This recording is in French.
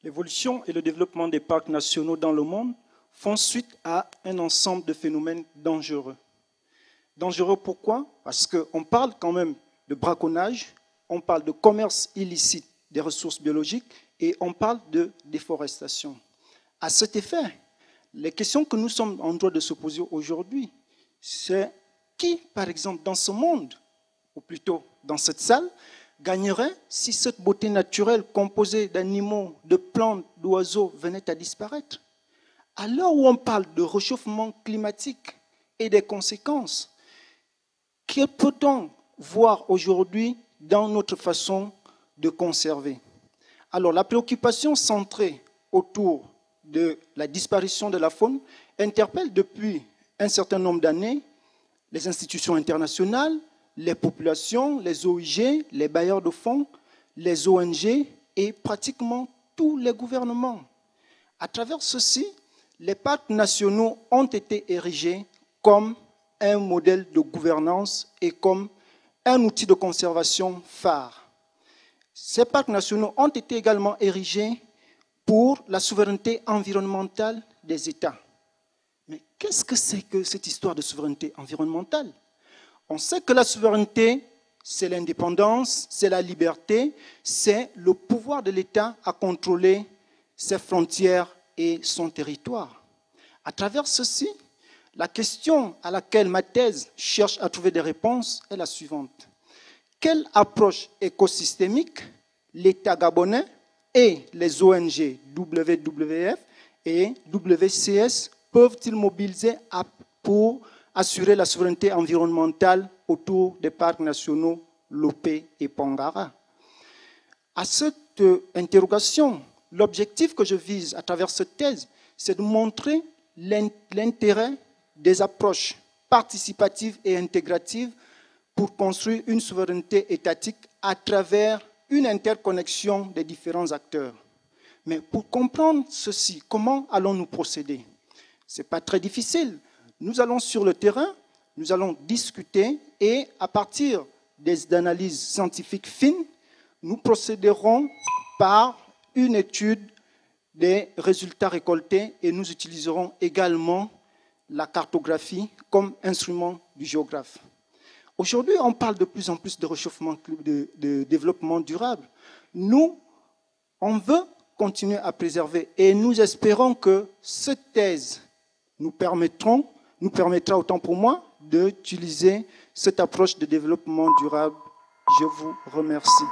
L'évolution et le développement des parcs nationaux dans le monde font suite à un ensemble de phénomènes dangereux. Dangereux pourquoi? Parce qu'on parle quand même de braconnage, on parle de commerce illicite des ressources biologiques et on parle de déforestation. À cet effet, les questions que nous sommes en droit de se poser aujourd'hui, c'est qui, par exemple, dans ce monde, ou plutôt dans cette salle, gagnerait si cette beauté naturelle composée d'animaux, de plantes, d'oiseaux venait à disparaître? À l'heure où on parle de réchauffement climatique et des conséquences, que peut-on voir aujourd'hui dans notre façon de conserver? Alors, la préoccupation centrée autour de la disparition de la faune interpelle depuis un certain nombre d'années les institutions internationales, les populations, les OIG, les bailleurs de fonds, les ONG et pratiquement tous les gouvernements. À travers ceci, les parcs nationaux ont été érigés comme un modèle de gouvernance et comme un outil de conservation phare. Ces parcs nationaux ont été également érigés pour la souveraineté environnementale des États. Mais qu'est-ce que c'est que cette histoire de souveraineté environnementale? On sait que la souveraineté, c'est l'indépendance, c'est la liberté, c'est le pouvoir de l'État à contrôler ses frontières et son territoire. À travers ceci, la question à laquelle ma thèse cherche à trouver des réponses est la suivante. Quelle approche écosystémique l'État gabonais et les ONG WWF et WCS peuvent-ils mobiliser pour assurer la souveraineté environnementale autour des parcs nationaux Lopé et Pangara? À cette interrogation, l'objectif que je vise à travers cette thèse, c'est de montrer l'intérêt des approches participatives et intégratives pour construire une souveraineté étatique à travers une interconnexion des différents acteurs. Mais pour comprendre ceci, comment allons-nous procéder? Ce n'est pas très difficile. Nous allons sur le terrain, nous allons discuter et à partir des analyses scientifiques fines, nous procéderons par une étude des résultats récoltés et nous utiliserons également la cartographie comme instrument du géographe. Aujourd'hui, on parle de plus en plus de réchauffement, de développement durable. Nous, on veut continuer à préserver et nous espérons que cette thèse nous permettra, autant pour moi, d'utiliser cette approche de développement durable. Je vous remercie.